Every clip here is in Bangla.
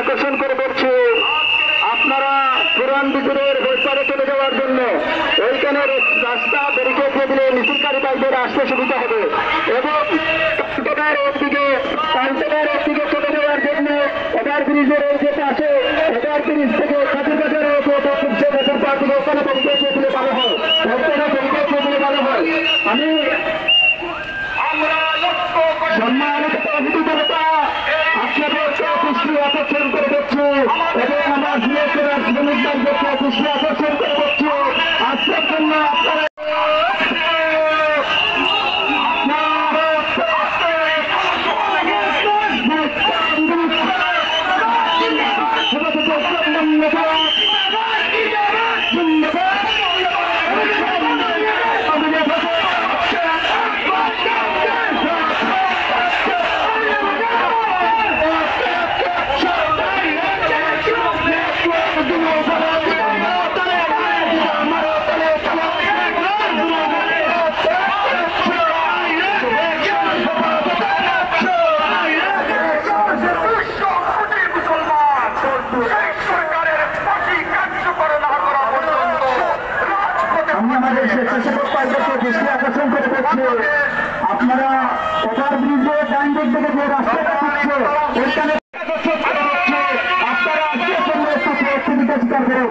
আকর্ষণ করে বলছে আপনারা পুরান বিদ্যুতের ভোটপাড়ে চলে যাওয়ার জন্য ওইখানে রাস্তা ব্যারিকেড দিয়ে দিলে মিছিলকারী বাইকদের আসতে সুবিধা হবে এবং একদিকে চলে যাওয়ার জন্য ওভারব্রিজের এই যে পাশে ওভারব্রিজ থেকে খাতির বাজারে ওখানে ব্যারিকেড দিয়ে দিলে ভালো হয়, ব্যারিকেড দিয়ে দিলে ভালো হয়। আমি সম্মানিত অতিথিদেরটা আপনাদের দৃষ্টি আকর্ষণ করে দিচ্ছি এবং আমার শ্রমিকদের দৃষ্টি আকর্ষণ করে দিচ্ছি আজকের জন্য আপনারা দৃষ্টি আকর্ষণ করে দিচ্ছে আপনারা ওভারব্রিজে ডান দিক থেকে যে রাস্তাটা দিচ্ছে ওইখানে আপনারা আজকের জন্য একটু বিকশিত করুন।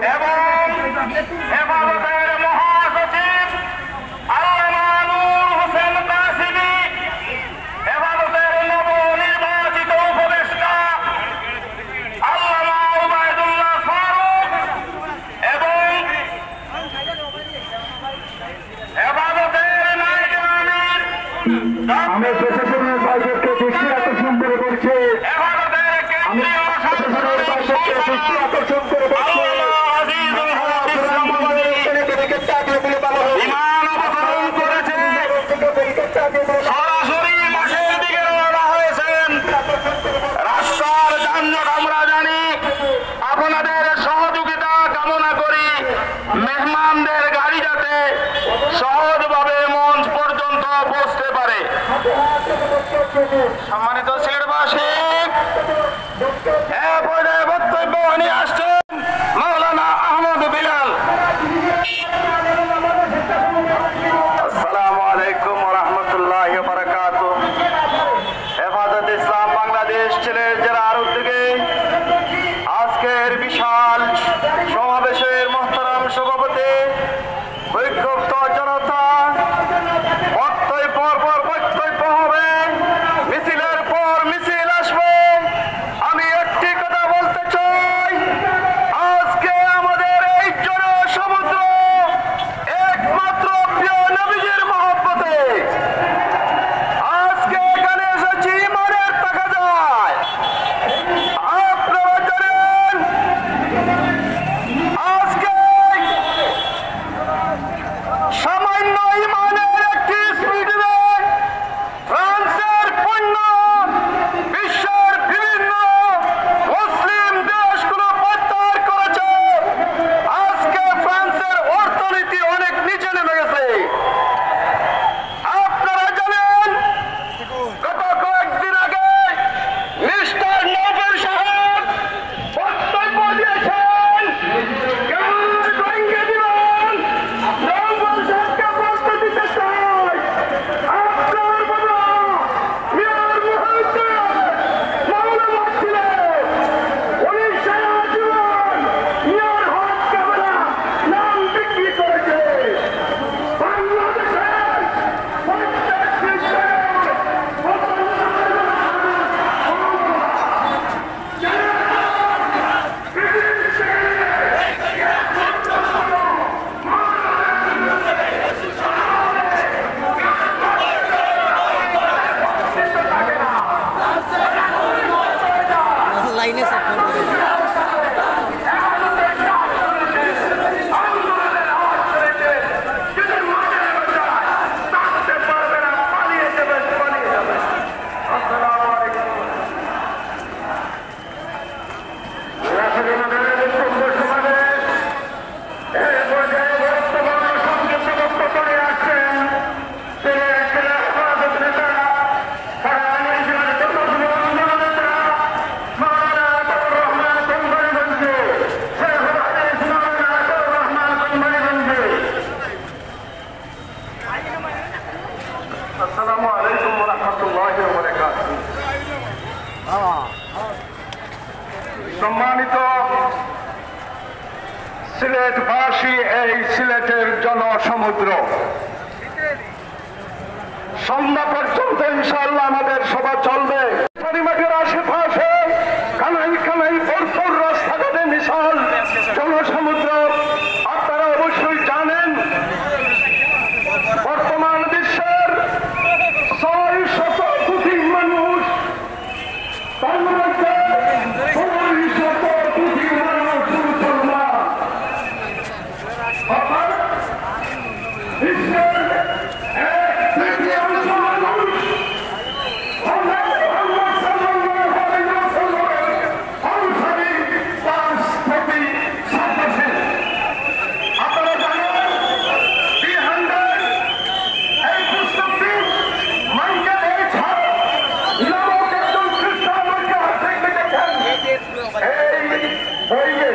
আমি প্রশাসনের বাইরেকে দৃষ্টি আকর্ষণ করে বলছি আমি প্রশাসনের বাইরেকে দৃষ্টি আকর্ষণ করে বলছি রাস্তার যানজট আমরা জানি, আপনাদের সহযোগিতা কামনা করি মেহমানদের গাড়ি যাতে সহজভাবে মঞ্চ পর্যন্ত পৌঁছতে পারে। সম্মানিত সিলেটবাসী, এ পর্যায়ে বক্তব্য নিয়ে আসছেন মাওলানা আহমদ বিলাল। আসসালামু আলাইকুম ওয়া রাহমাতুল্লাহি ওয়া বারাকাতুহু। হেফাজত ইসলাম বাংলাদেশ সিলেট জেলার উদ্যোগে আজকের বিশাল সমাবেশের মোহতারাম সভাপতি, বিক্ষুব্ধ জনতা, বক্তব্যের পর বক্তব্য হবে, মিছিলের পর মিছিল আসবে। আমি একটি কথা বলতে সম্মানিত সিলেটবাসী, এই সিলেটের জনসমুদ্র সন্ধ্যা পর্যন্ত ইনশাআল্লাহ আমাদের সভা চলবে। পরিমাঠের আশেপাশে কানাই কানাই ভরপুর রাস্তাঘাটে বিশাল জনসমুদ্র। আপনারা অবশ্যই জানেন বর্তমান বিশ্বের 600 কোটি মানুষ, তার মধ্যে 600 কোটি মানুষ মুসলমান। অর্থাৎ বিশ্বের 1/3 মানুষ মুহাম্মদ সাল্লাল্লাহু আলাইহি ওয়াসাল্লামের অনুসারী, তার প্রতি শ্রদ্ধাশীল। আপনারা জানেন 300 এই পুস্তকটি মাইকেল এইচ নামক একজন খ্রিস্টান ঐতিহাসিক লিখেছেন। এই বইয়ে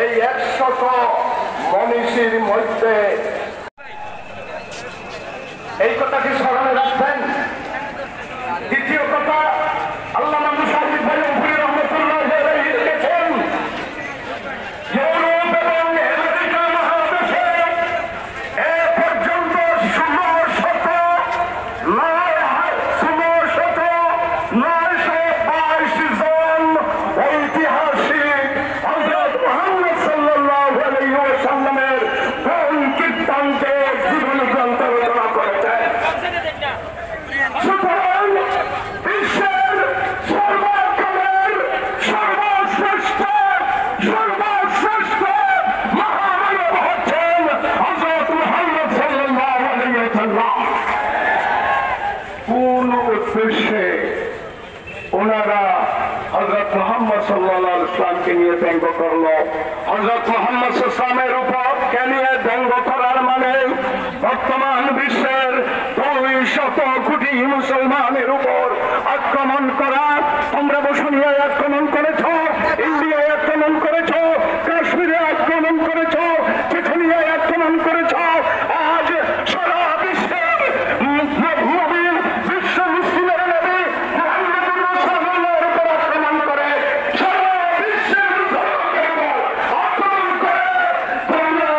এই 100 মনীষীর মধ্যে এই কথাটি স্মরণে রাখবেন। দ্বিতীয় কথা, আল্লামা মুসাহিদ ভাই মুফতি রহমাতুল্লাহ আলাইহি লিখেছেন, ইউরোপ এবং আমেরিকা মহাদেশে এ পর্যন্ত 922 জন ঐতিহাসিক হযরত মুহাম্মদ সাল্লাল্লাহু আলাইহি ওয়াসাল্লামের কোন কীর্তনকে জীবন গ্রন্থ রচনা করেছেন। সুতরাং বিশ্বের সর্বকালের সর্বশ্রেষ্ঠ মহামানব হচ্ছেন হযরত মুহাম্মদ সাল্লাল্লাহু আলাইহি ওয়াসাল্লাম। কোন উদ্দেশ্যে ওনারা হযরত মুহাম্মদ সাল্লাল্লাহু আলাইহি ওয়াসাল্লামকে নিয়ে ব্যঙ্গ করলো? হযরত মুহাম্মদ সাল্লাল্লাহু আলাইহি ওয়াসাল্লামের উপর কে নিয়ে ব্যঙ্গ করার মানে বর্তমান বিশ্বের 200 কোটি মুসলমানের উপর আক্রমণ করা। তোমরা বসুনিয়ায় আক্রমণ করেছ, ইন্ডিয়ায় আক্রমণ করেছ, কাশ্মীরে আক্রমণ করেছ, চেচনিয়ায় আক্রমণ করেছ। আজ সারা বিশ্বের নবী, বিশ্ব মুসলিমের নবী মুহাম্মদুর রাসূলুল্লাহর উপর আক্রমণ করে, সারা বিশ্বের ধর্মের উপর আক্রমণ করে তোমরা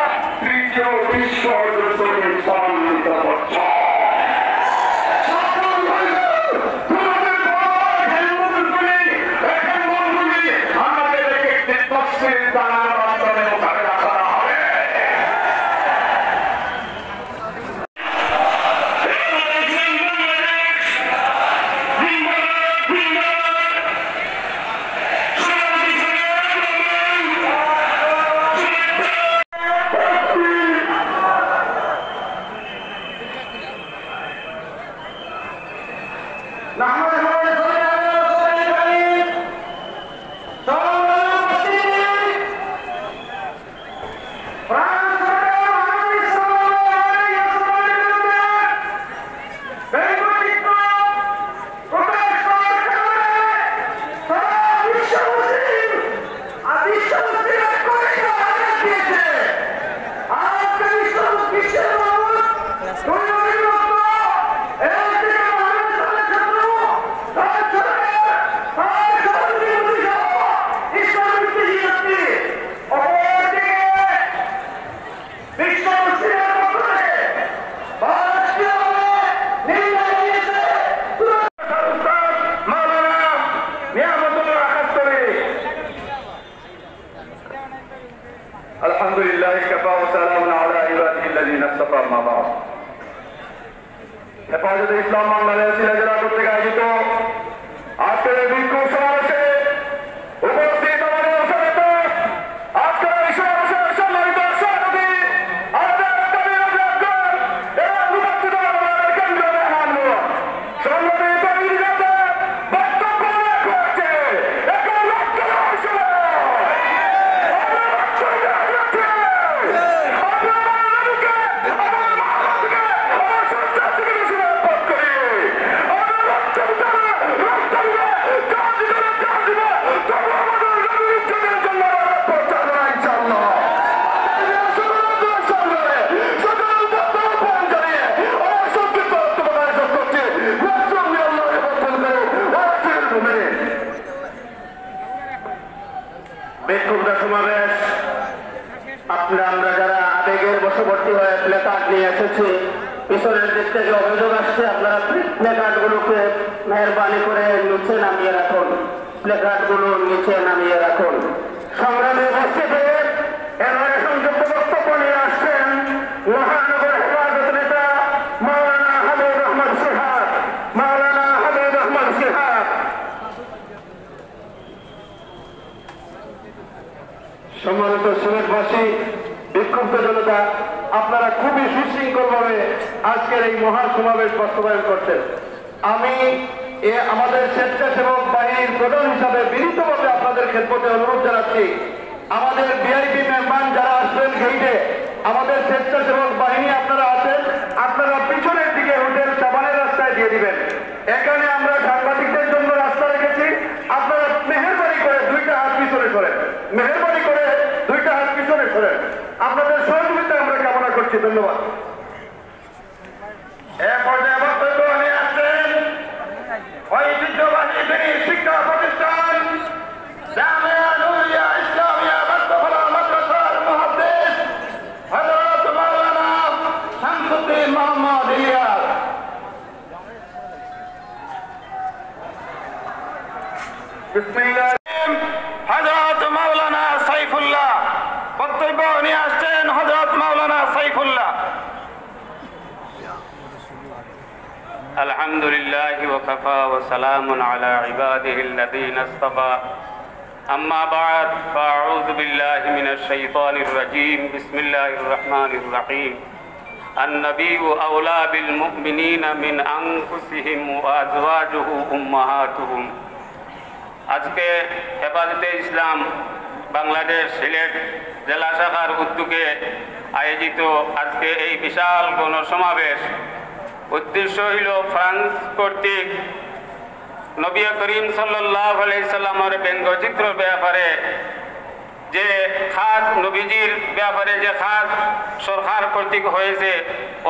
তৃতীয় বিশ্ব যুদ্ধে সম্মিলিত করছ। বিক্ষুব্ধ সমাবেশ আমরা যারা আবেগের বশবর্তী হয়ে প্লেকার্ড নিয়ে এসেছি, পিছনের দিক থেকে অভিযোগ আসছে আপনারা প্লেকার্ড গুলোকে মেহরবানি করে নিচে নামিয়ে রাখুন, প্লেকার্ড গুলো নিচে নামিয়ে রাখুন। সংগ্রামী উপস্থিতি এবারে সংযুক্ত বক্তব্য নিয়ে আসছেন মহানগর হেফাজত নেতা মাওলানা হাবিব আহমদ সিহাব। মাওলানা হাবিব আহমদ সিহাব। সম্মানিত সিলেটবাসী, বিক্ষুব্ধ জনতা, আপনারা খুবই সুশৃঙ্খল ভাবে আজকের এই মহাসমাবেশ বাস্তবায়ন করছেন। আমি আমাদের স্বেচ্ছাসেবক বাহিনীর প্রধান হিসাবে বিনীতভাবে আপনাদের খেদমতে অনুরোধ জানাচ্ছি, আমাদের ভিআইপি মেহমান যারা আসবেন গেইটে, আমাদের স্বেচ্ছাসেবক বাহিনী আপনারা আছেন, আপনারা পিছনের দিকে হোটেল চাবানের রাস্তায় দিয়ে দিবেন। এখানে আমরা সাংবাদিকদের জন্য রাস্তা রেখেছি, আপনারা মেহরবানি করে দুইটা হাত পিছনে সরেন, মেহরবানি করে দুইটা হাত পিছনে সরেন। আপনাদের সহযোগিতা আমরা কামনা করছি। ধন্যবাদ। এক পর্যায়ে বক্তব্য নিয়ে আসছেন ঐতিহ্যবাহী দিনী শিক্ষা প্রতিষ্ঠান জামিয়া নূরিয়া ইসলামিয়া বাচ্চাফলা মাদ্রাসার মুহাদ্দিস হযরত মাওলানা শামসুদ্দিন মোহাম্মদ ইলিয়াস। বিসমিল্লাহ। হযরত মাওলানা সাইফুল্লাহ বক্তব্য নিয়ে আসছেন হযরত মাওলানা সাইফুল্লাহ। الحمد لله وكفى وسلام على عباده الذين اصطفى أما بعد فأعوذ بالله من الشيطان الرجيم بسم الله الرحمن الرحيم النبي أولى بالمؤمنين من أنفسهم وأزواجه أمهاتهم। আজকে হেফাজতে ইসলাম বাংলাদেশ সিলেট জেলা শাখার উদ্যোগে আয়োজিত আজকে এই বিশাল গণসমাবেশ উদ্দেশ্য হইল ফ্রান্স কর্তৃক নবী করিম সাল্লাল্লাহু আলাইহি সাল্লামের ব্যঙ্গচিত্র ব্যাপারে যে খাস নবীজির ব্যাপারে যে খাস সরকার কর্তৃক হয়েছে,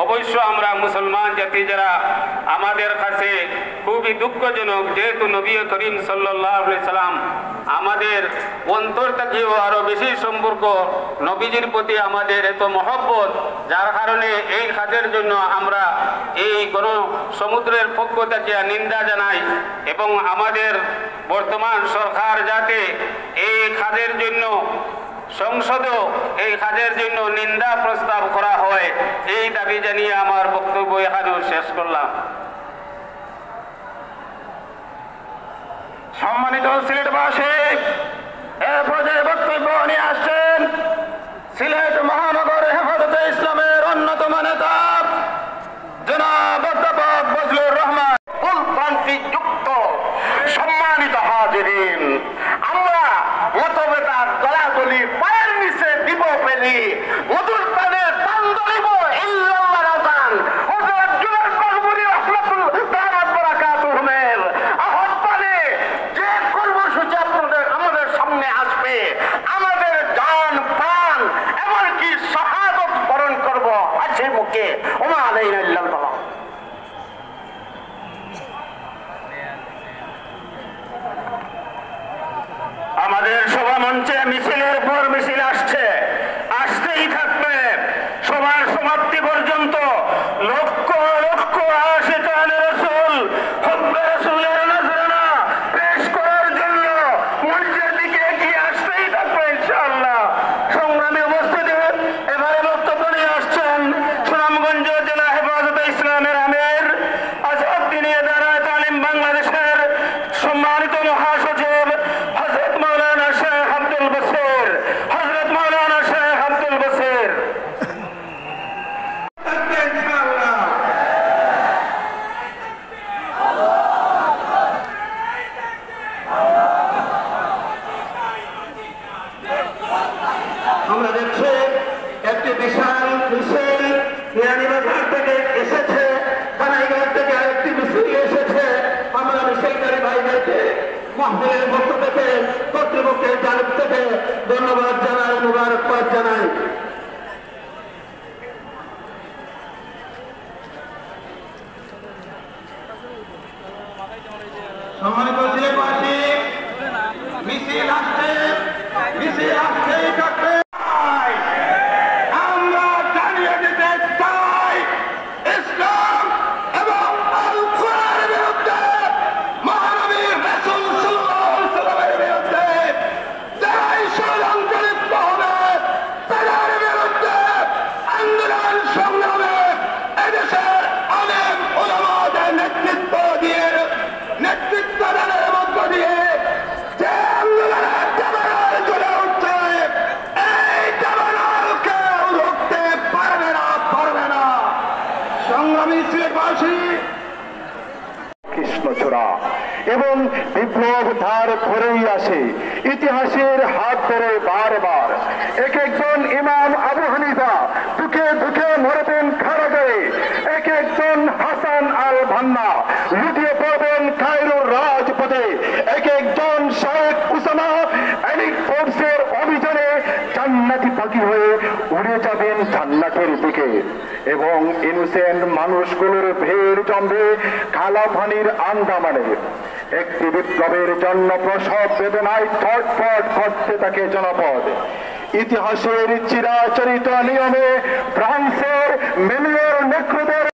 অবশ্য আমরা মুসলমান জাতি যারা আমাদের কাছে খুবই দুঃখজনক, যেহেতু নবী করিম সাল্লাল্লাহু আলাইহি সাল্লাম আমাদের অন্তর থেকেও আরো বেশি সম্পর্ক, নবীজির প্রতি আমাদের এত মহব্বত, যার কারণে এই কাজের জন্য আমরা এই গণ সমুদ্রের পক্ষ থেকে নিন্দা জানাই এবং আমাদের বর্তমান সরকার যাতে এই কাজের জন্য সংসদেও এই কাজের জন্য নিন্দা প্রস্তাব করা হয়, এই দাবি জানিয়ে আমার বক্তব্য এখানে শেষ করলাম। সম্মানিত সিলেটবাসী, এ পর্যায়ে বক্তব্য নিয়ে আসছেন সিলেট মহানগর হেফাজতে ইসলামের অন্যতম নেতা জনাব অধ্যাপক বজলুর রহমান। যুক্ত সম্মানিত হাজিরিন, আমরা মতভেদার দলাদলি পায়ের নিচে দিব পেলি মধুর প্রাণের টান ধরিব ইল্লাল্লাহ রাজান হযরত জুনায়েদ বাগবুরি রাহমাতুল্লাহ দামাত বারাকাতুহুমের আহ্বানে যে কর্মসূচি আপনাদের আমাদের সামনে আসবে, আমাদের জান প্রাণ এমনকি শাহাদত বরণ করব আছে মুখে। ওমা আলাইনা ইল্লাল বালাগ। আমাদের সভা মঞ্চে মিছিলের পর মিছিল আসছে, আসতেই থাকবে। সভার সমাপ্তি পর্যন্ত লক্ষ লক্ষ আশিকান রাসূল হুব্বে রাসূলের নজরানা পেশ করার জন্য মঞ্চের দিকে এগিয়ে আসতেই থাকবে ইনশাআল্লাহ। সংগ্রামী উপস্থিতি, এবারে বক্তব্য নিয়ে আসছেন সুনামগঞ্জ জেলা হেফাজতে ইসলামের আমির আজাদ দ্বীনী ইদারায়ে তালিম বাংলাদেশের সম্মানিত মহাসচিব হযরত মাওলানা শেখ আব্দুল বসির। হযরত মাওলানা শেখ আব্দুল বসির। আমরা দেখছি একটি বিশাল মিছিল বিরানীবাজার থেকে এসেছে, বানাইঘাট থেকে আরেকটি মিছিল এসেছে। আমরা মিছিলকারী ভাইদেরকে মাহফিলের পক্ষ থেকে কর্তৃপক্ষের জানিব থেকে ধন্যবাদ জানাই, মুবারকবাদ জানাই। সম্মানিত সিলেটবাসী, মিছিল আসছে, মিছিল কৃষ্ণচূড়া এবং বিপ্লব ধার করেই আসে ইতিহাসের হাত ধরে বারবার। এক একজন ইমাম আবু হানিফা দুঃখে দুঃখে মরবেন কারাগারে, এক একজন হাসান আল বান্না লুটিয়ে পড়বেন কায়রোর রাজপথে, এক একজন শেখ উসামা এলিট ফোর্সের অভিযানে জান্নাতি পাখি হয়ে উড়ে যাবেন জান্নাতের দিকে এবং ইনোসেন্ট মানুষগুলোর ভিড় জমবে কালাপানির আন্দামানে। একটি বিপ্লবের জন্য প্রসব বেদনায় ছটফট করতে থাকে জনপদ। ইতিহাসের চিরাচরিত নিয়মে ফ্রান্সের মিলিয়ন নেক্রুদের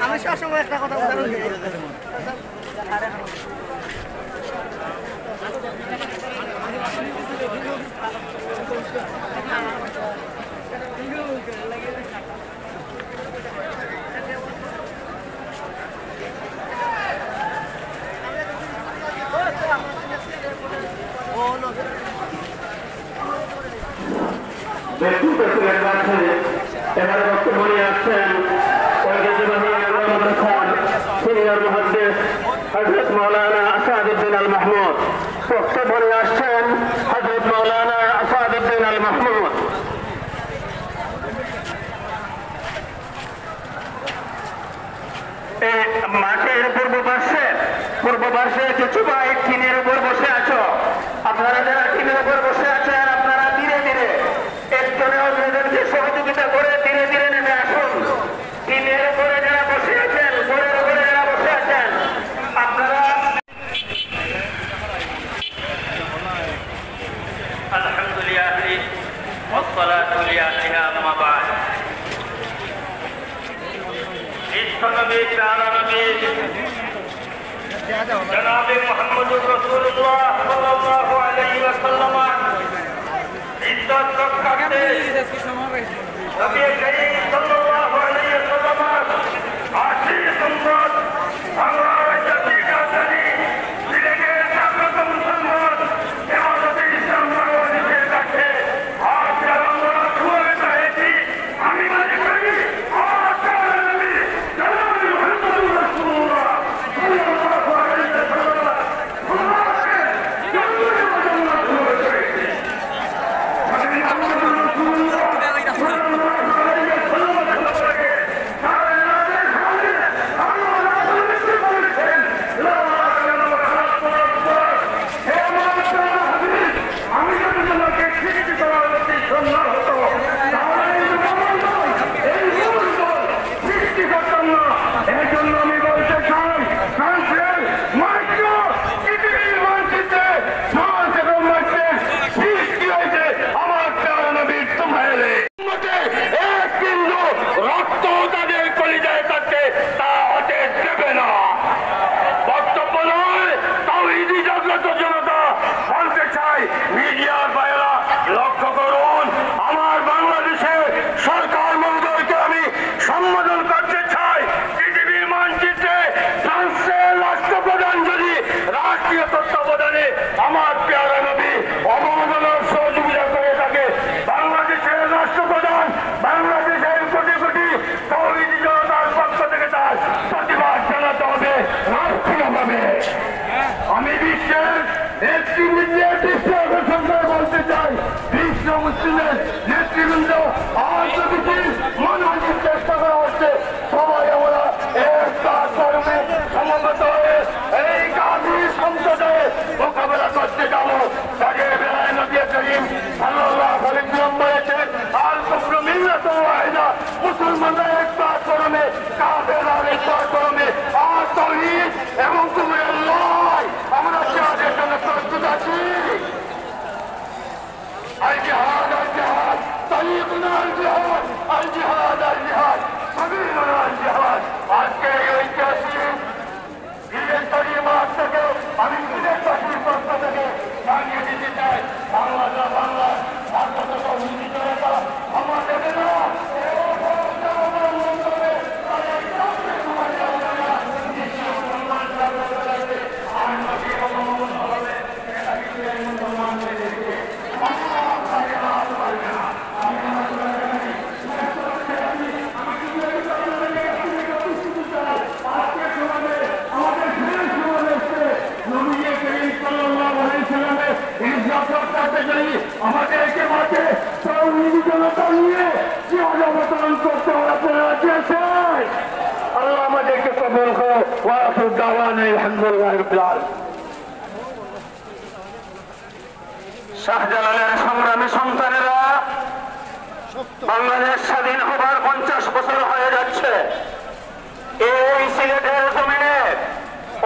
আমি সবসময় একটা কথা বলতে ব্যক্তিত্ব ছিলেন রাজশাহী। এবারে বক্তব্য নিয়ে আসছেন সিনিয়র মুহাদ্দিস হযরত মাওলানা আসাদউদ্দিন আল মাহমুদ। বক্তব্য নিয়ে আসছেন হযরত মাওলানা আসাদউদ্দিন আল মাহমুদ। মাঠের পূর্ব পার্শ্বে কিছু ভাই টিনের উপর বসে আছো। আপনারা যারা টিনের উপর বসে আছেন আপনারা ধীরে ধীরে একজনে অন্যজনকে সহযোগিতা করে ধীরে ধীরে নেমে আসুন। টিনের উপরে যারা বসে আছেন, ঘরের উপরে যারা বসে আছেন আপনারা আলহামদুলিল্লাহ والصلاة لله أما بعد বিশ্বনবী প্যারা নবী জনাবে মুহাম্মদুর রাসূলুল্লাহ সাল্লাল্লাহু আলাইহি ওয়াসাল্লাম ইজ্জত রক্ষার্থে নবী করিম সাল্লাল্লাহু আলাইহি ওয়াসাল্লাম আশির সম্পদ বাংলার জাতির রাজধানী সিলেটের জাগ্রত মুসলমান হেফাজতে ইসলাম বাংলাদেশের কাছে আজ আমরা শুরু করেছি। আমি মনে করি আমার প্যারা নবী অবমাননার সহযোগিতা করে থাকে। বাংলাদেশের রাষ্ট্রপ্রধান বাংলাদেশের কোটি কোটি তৌহিদি জনতার পক্ষ থেকে তার প্রতিবাদ জানাতে হবে রাষ্ট্রীয়ভাবে। আমি বিশ্বের বলতে চাই, বিশ্ব মুসলিমের নেতৃবৃন্দ আজ কিছু মানবিক চেষ্টা করা হচ্ছে। সবাই আমরা এক কর্মে সমবেত হয়ে এই গান্ধী সংসদে মোকাবেলা করতে যাবো। তাদের বেলায় নবী করিম সাল্লাল্লাহু আলাইহি ওয়াসাল্লাম বলেছেন, আল কুফরু মিল্লাতুন ওয়াহিদা, মুসলমানরা একবার করমে, কাফেররা একবার করমে। আর তাওহীদ এবং কুফরের লড়াই আমরা জিহাদের জন্য প্রস্তুত আছি। আল জিহাদ আল জিহাদ, তারিকুনা আল জিহাদ, আল জিহাদ আল জিহাদ, সাবিলুনা আল জিহাদ। আজকে এই ঐতিহাসিক ঈদের মাঠ থেকে আমি ঈদেরবাসীর পক্ষ থেকে জানিয়ে দিতে চাই, বাংলাদেশ বাংলার ভারত তৌহিদি জনতা আমার দেবে না। আমাদেরকে মাঠে তৌহিদি জনতা নিয়ে জিহাদ অবতরণ করতে আপনারা। আল্লাহ আমাদেরকে কবুল করো। ওয়া আখিরু দাওয়ানা আলহামদুলিল্লাহি রাব্বিল আলামিন। শাহজালালের সংগ্রামী সন্তানেরা, বাংলাদেশ স্বাধীন হবার 50 বছর হয়ে যাচ্ছে। এই সিলেটের জমিনে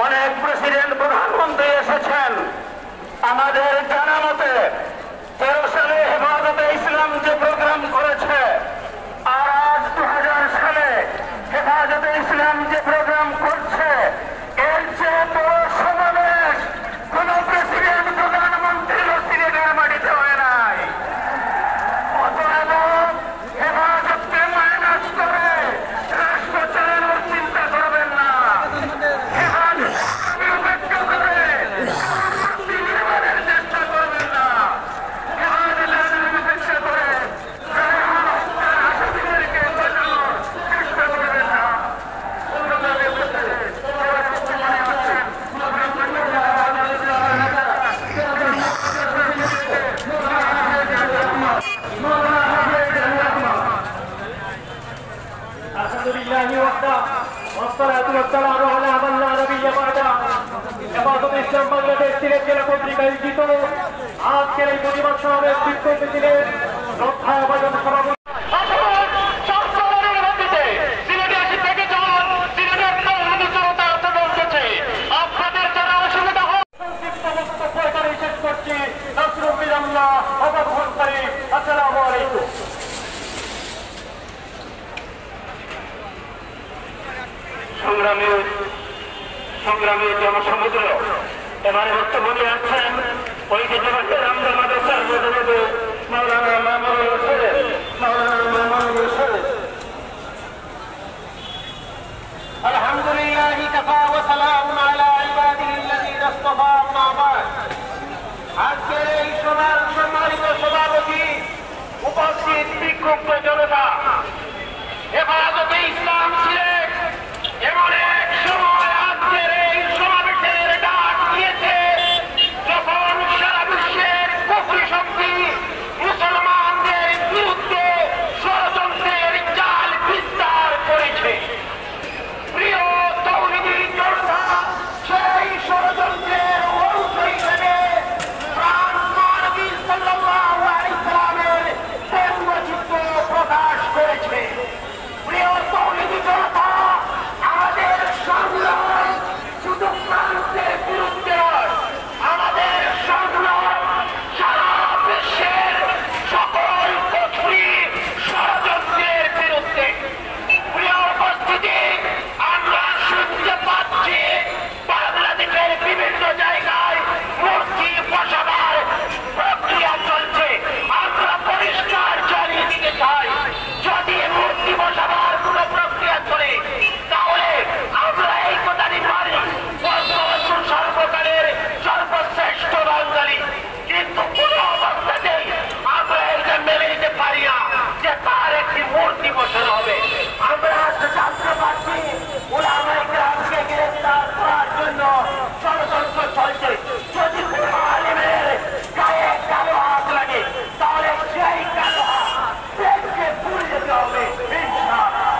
অনেক প্রেসিডেন্ট প্রধানমন্ত্রী এসেছেন। আমাদের জানা মতে 13 সালে হেফাজতে ইসলাম যে প্রোগ্রাম করেছে, আর আজ 2000 সালে হেফাজতে ইসলাম যে প্রোগ্রাম করছে, এর চেয়ে বড় সমাবেশ কোন প্রেসিডেন্ট প্রধানমন্ত্রীর সিলেটের মাটিতে হয় নাই। অতএব হেফাজতকে মাইনাস করে রাষ্ট্র চালানোর চিন্তা করবেন না। হেফাজতকে উপেক্ষা করে চেষ্টা করবেন না। হেফাজতের উপেক্ষা করে হেফাজতে ইসলাম বাংলাদেশ সিলেট জেলা পত্রিকা আয়োজিত আজকের এই প্রতিবাদ সমাবেশ বিক্ষোভে ছিলেন শ্রদ্ধাভাজন সভাপতি সংগ্রামী জনসমুদ্র এবারে বক্তব্য নিয়ে আসছেন ঐতিহ্যবাহী রামদা মাদ্রাসার প্রতিনিধি মাওলানা মামুনুল হোসেন। আলহামদুলিল্লাহি কাফা ওয়া সালামুন আলা ইবাদিহিল্লাযীনা ইসতাফা আম্মা বা'দ। আজকের এই সম্মানিত সভাপতি, উপস্থিত বিক্ষুব্ধ জনতা, হেফাজতে ইসলাম সিলেট এমন এক সময় আজকের এই সমাবেশের ডাক দিয়েছে যখন সারা বিশ্বের কুফরি শক্তি মুসলমানদের বিরুদ্ধে ষড়যন্ত্রের জাল বিস্তার করেছে। প্রিয় তৌহিদি জনতা, সেই ষড়যন্ত্রের অংশ হিসেবে প্রাণ নবী সাল্লাল্লাহু আলাইহি সাল্লামের ব্যঙ্গচিত্র প্রকাশ করেছে। প্রিয় তৌহিদি জনতা, আমাদের সংগ্রাম শুধু প্রান্তের বিরুদ্ধে নয়, আমাদের সংগ্রাম সারা বিশ্বের সকল কুফরি ষড়যন্ত্রের বিরুদ্ধে। প্রিয় উপস্থিতি, আমরা শুনতে পাচ্ছি বাংলাদেশের বিভিন্ন জায়গায় মূর্তি বসাবার প্রক্রিয়া চলছে। আমরা পরিষ্কার জানিয়ে দিতে চাই, যদি মূর্তি বসাবার কোন প্রক্রিয়া চলে তাহলে আমরা এই কথাটি মানি, সর্বকালের সর্বশ্রেষ্ঠ বাঙালি। কিন্তু কোন অবস্থাতেই আমরা এটা মেনে নিতে পারি না যে তার একটি মূর্তি বসানো হবে। আমরা জানতে পারছি উলামায়ে কেরামকে গ্রেফতার করার জন্য ষড়যন্ত্র চলছে। যদি কোন আলেমের গায়ে কালো হাত লাগে তাহলে সেই কালো হাত দেখে ভুলে যেতে হবে ইনশাআল্লাহ।